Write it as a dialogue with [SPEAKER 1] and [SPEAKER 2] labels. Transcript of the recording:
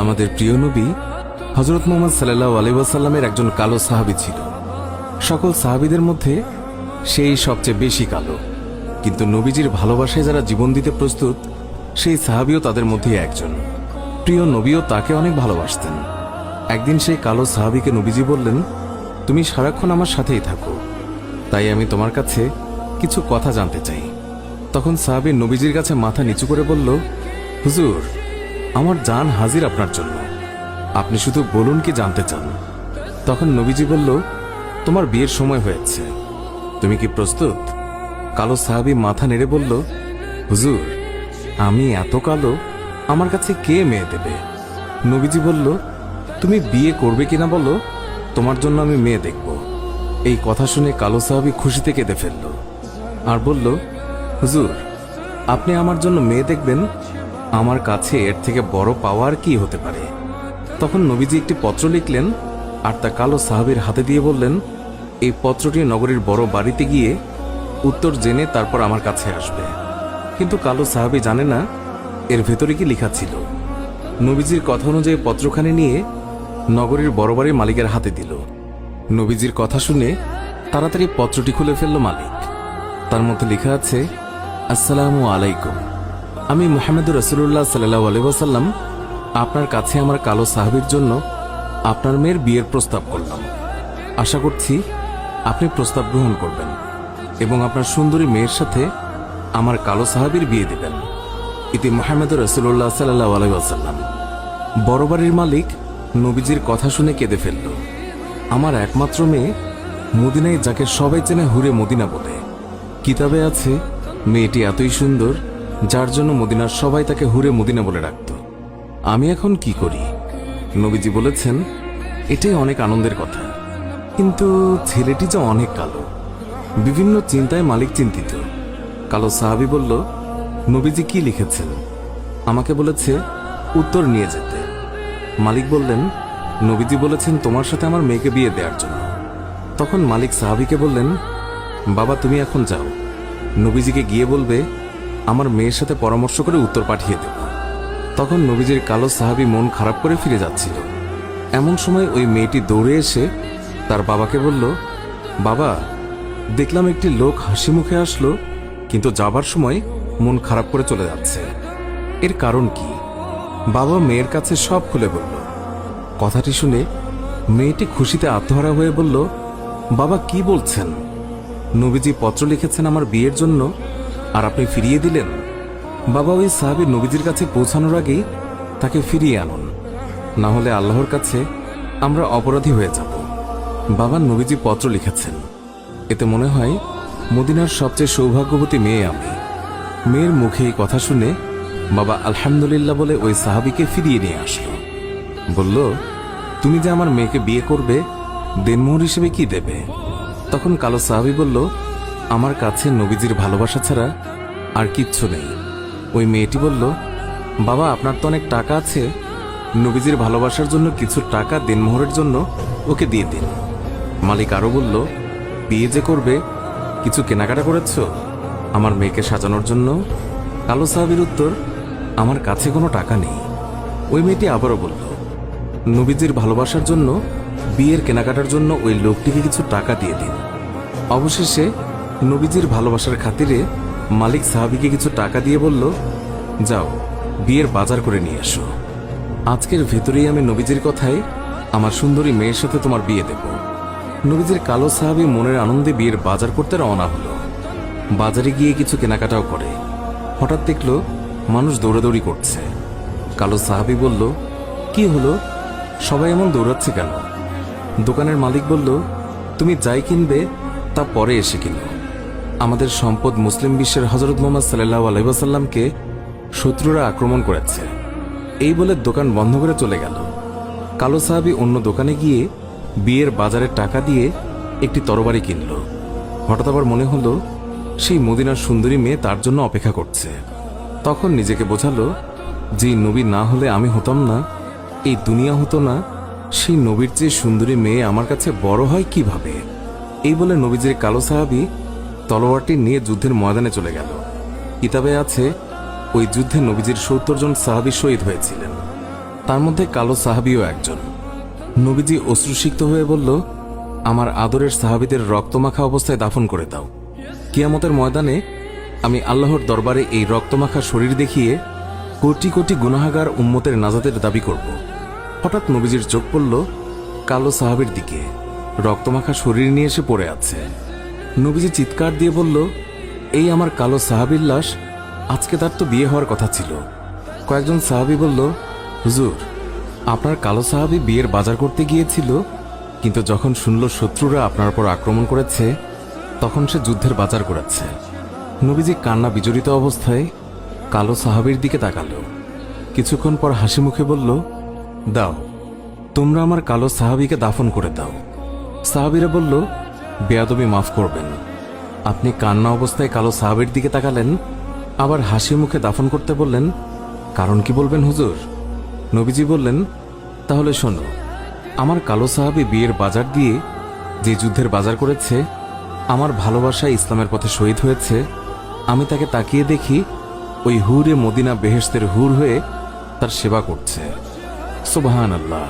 [SPEAKER 1] আমাদের প্রিয় নবী হযরত মুহাম্মদ সাল্লাল্লাহু আলাইহি ওয়াসাল্লামের একজন কালো সাহাবী ছিল। সকল সাহাবীদের মধ্যে সেই সবচেয়ে বেশি কালো, কিন্তু নবীজির ভালোবাসায় যারা জীবন দিতে প্রস্তুত সেই সাহাবীও তাদের মধ্যে একজন। প্রিয় নবীও তাকে অনেক ভালোবাসতেন। একদিন সেই কালো সাহাবীকে নবীজি বললেন, তুমি সারাক্ষণ আমার সাথেই থাকো, তাই আমি তোমার কাছে কিছু কথা জানতে চাই। তখন সাহাবী নবীজির কাছে মাথা নিচু করে বলল, হুজুর, আমার জান হাজির আপনার জন্য, আপনি শুধু বলুন কি জানতে চান। তখন নবীজি বলল, তোমার বিয়ের সময় হয়েছে, তুমি কি প্রস্তুত? কালো সাহাবী মাথা নেড়ে বলল, হুজুর, আমি এত কালো, আমার কাছে কে মেয়ে দেবে? নবীজি বলল, তুমি বিয়ে করবে কিনা বলো, তোমার জন্য আমি মেয়ে দেখব। এই কথা শুনে কালো সাহাবী খুশিতে কেঁদে ফেলল আর বলল, হুজুর, আপনি আমার জন্য মেয়ে দেখবেন, আমার কাছে এর থেকে বড় পাওয়ার কি হতে পারে? তখন নবীজি একটি পত্র লিখলেন আর তা কালো সাহাবীর হাতে দিয়ে বললেন, এই পত্রটি নগরীর বড় বাড়িতে গিয়ে উত্তর জেনে তারপর আমার কাছে আসবে। কিন্তু কালো সাহাবী জানে না এর ভেতরে কি লেখা ছিল। নবীজির কথা অনুযায়ী পত্রখানি নিয়ে নগরীর বড় বাড়ির মালিকের হাতে দিল। নবীজির কথা শুনে তাড়াতাড়ি পত্রটি খুলে ফেলল মালিক। তার মধ্যে লেখা আছে, আসসালামু আলাইকুম, আমি মুহাম্মদুর রাসূলুল্লাহ সাল্লাল্লাহু আলাইহি ওয়াসাল্লাম আপনার কাছে আমার কালো সাহাবীর জন্য আপনার মেয়ের বিয়ের প্রস্তাব করলাম। আশা করছি আপনি প্রস্তাব গ্রহণ করবেন এবং আপনার সুন্দরী মেয়ের সাথে আমার কালো সাহাবীর বিয়ে দেবেন। ইতি মুহাম্মদুর রাসূলুল্লাহ সাল্লাল্লাহু আলাইহি ওয়াসাল্লাম। বড় বাড়ির মালিক নবীজির কথা শুনে কেঁদে ফেলল। আমার একমাত্র মেয়ে, মদিনায় যাকে সবাই চেনে হুরে মদিনা বলে। কিতাবে আছে মেয়েটি এতই সুন্দর যার জন্য মদিনার সবাই তাকে হুরে মদিনা বলে ডাকত। আমি এখন কি করি? নবীজি বলেছেন, এটাই অনেক আনন্দের কথা, কিন্তু ছেলেটি যে অনেক কালো। বিভিন্ন চিন্তায় মালিক চিন্তিত। কালো সাহাবী বলল, নবীজি কি লিখেছেন? আমাকে বলেছে উত্তর নিয়ে যেতে। মালিক বললেন, নবীজি বলেছেন তোমার সাথে আমার মেয়েকে বিয়ে দেওয়ার জন্য। তখন মালিক সাহাবীকে বললেন, বাবা, তুমি এখন যাও, নবীজিকে গিয়ে বলবে আমার মেয়ের সাথে পরামর্শ করে উত্তর পাঠিয়ে দেব। তখন নবীজির কালো সাহাবী মন খারাপ করে ফিরে যাচ্ছিল। এমন সময় ওই মেয়েটি দৌড়ে এসে তার বাবাকে বলল, বাবা, দেখলাম একটি লোক হাসি মুখে আসলো, কিন্তু যাবার সময় মন খারাপ করে চলে যাচ্ছে, এর কারণ কি? বাবা মেয়ের কাছে সব খুলে বলল। কথাটি শুনে মেয়েটি খুশিতে আত্মহারা হয়ে বলল, বাবা, কি বলছেন? নবীজি পত্র লিখেছেন আমার বিয়ের জন্য, আর আপনি ফিরিয়ে দিলেন? বাবা, ওই সাহাবী নবীজির কাছে পৌঁছানোর আগেই তাকে ফিরিয়ে আনুন, না হলে আল্লাহর কাছে আমরা অপরাধী হয়ে যাব। বাবা, নবীজি পত্র লিখেছেন, এতে মনে হয় মদিনার সবচেয়ে সৌভাগ্যবতী মেয়ে আমি। মেয়ের মুখে এই কথা শুনে বাবা আলহামদুলিল্লাহ বলে ওই সাহাবীকে ফিরিয়ে নিয়ে আসলো। বলল, তুমি যে আমার মেয়েকে বিয়ে করবে, দেনমোহর হিসেবে কি দেবে? তখন কালো সাহাবী বলল, আমার কাছে নবীজির ভালোবাসা ছাড়া আর কিচ্ছু নেই। ওই মেয়েটি বলল, বাবা, আপনার তো অনেক টাকা আছে, নবীজির ভালোবাসার জন্য কিছু টাকা দেনমোহরের জন্য ওকে দিয়ে দিন। মালিক আরো বলল, বিয়ে যে করবে, কিছু কেনাকাটা করেছ আমার মেয়েকে সাজানোর জন্য? কালো সাহাবীর উত্তর, আমার কাছে কোনো টাকা নেই। ওই মেয়েটি আবারও বলল, নবীজির ভালোবাসার জন্য বিয়ের কেনাকাটার জন্য ওই লোকটিকে কিছু টাকা দিয়ে দিন। অবশেষে নবীজির ভালোবাসার খাতিরে মালিক সাহাবীকে কিছু টাকা দিয়ে বলল, যাও, বিয়ের বাজার করে নিয়ে এসো। আজকের ভেতরেই আমি নবীজির কথায় আমার সুন্দরী মেয়ের সাথে তোমার বিয়ে দেব। নবীজির কালো সাহাবী মনের আনন্দে বিয়ের বাজার করতে রওনা হলো। বাজারে গিয়ে কিছু কেনাকাটাও করে। হঠাৎ দেখলো মানুষ দৌড়াদৌড়ি করছে। কালো সাহাবী বলল, কি হলো, সবাই এমন দৌড়াচ্ছে কেন? দোকানের মালিক বলল, তুমি যাই কিনবে তা পরে এসে কিনো। আমাদের সম্পদ মুসলিম বিশ্বের হযরত মুহাম্মদ সাল্লাল্লাহু আলাইহি ওয়াসাল্লামকে শত্রুরা আক্রমণ করেছে। এই বলে দোকান বন্ধ করে চলে গেল। কালো সাহাবী অন্য দোকানে গিয়ে বিয়ের বাজারের টাকা দিয়ে একটি তরবারি কিনল। হঠাৎ আবার মনে হলো সেই মদিনার সুন্দরী মেয়ে তার জন্য অপেক্ষা করছে। তখন নিজেকে বোঝালো, যে নবী না হলে আমি হতাম না, এই দুনিয়া হতো না, সেই নবীর চেয়ে সুন্দরী মেয়ে আমার কাছে বড় হয় কিভাবে? এই বলে নবীজির কালো সাহাবী তলোয়ারটি নিয়ে যুদ্ধের ময়দানে চলে গেল। কিতাবে আছে ওই যুদ্ধে নবীজির ৭০ জন সাহাবী শহীদ হয়েছিলেন। তার মধ্যে কালো সাহাবিও একজন। নবীজি অশ্রুসিক্ত হয়ে বলল, আমার আদরের সাহাবীদের রক্তমাখা অবস্থায় দাফন করে দাও। কিয়ামতের ময়দানে আমি আল্লাহর দরবারে এই রক্তমাখা শরীর দেখিয়ে কোটি কোটি গুনাহগার উম্মতের নাজাতের দাবি করব। হঠাৎ নবীজির চোখ পড়ল কালো সাহাবীর দিকে, রক্তমাখা শরীর নিয়ে এসে পড়ে আছে। নবীজি চিৎকার দিয়ে বলল, এই আমার কালো সাহাবীর লাশ, আজকে তার তো বিয়ে হওয়ার কথা ছিল। কয়েকজন সাহাবী বলল, হুজুর, আপনার কালো সাহাবী বিয়ের বাজার করতে গিয়েছিল, কিন্তু যখন শুনল শত্রুরা আপনার উপর আক্রমণ করেছে, তখন সে যুদ্ধের বাজার করেছে। নবীজি কান্না বিজড়িত অবস্থায় কালো সাহাবীর দিকে তাকালো। কিছুক্ষণ পর হাসি মুখে বলল, দাও, তোমরা আমার কালো সাহাবীকে দাফন করে দাও। সাহাবীরা বলল, বেয়াদবি মাফ করবেন, আপনি কান্না অবস্থায় কালো সাহাবীর দিকে তাকালেন, আবার হাসি মুখে দাফন করতে বললেন, কারণ কি বলবেন হুজুর? নবীজি বললেন, তাহলে শোনো, আমার কালো সাহাবী বিয়ের বাজার দিয়ে যে যুদ্ধের বাজার করেছে, আমার ভালোবাসায় ইসলামের পথে শহীদ হয়েছে, আমি তাকে তাকিয়ে দেখি ওই হুরে মদিনা বেহেশতের হুর হয়ে তার সেবা করছে। সুবহানাল্লাহ।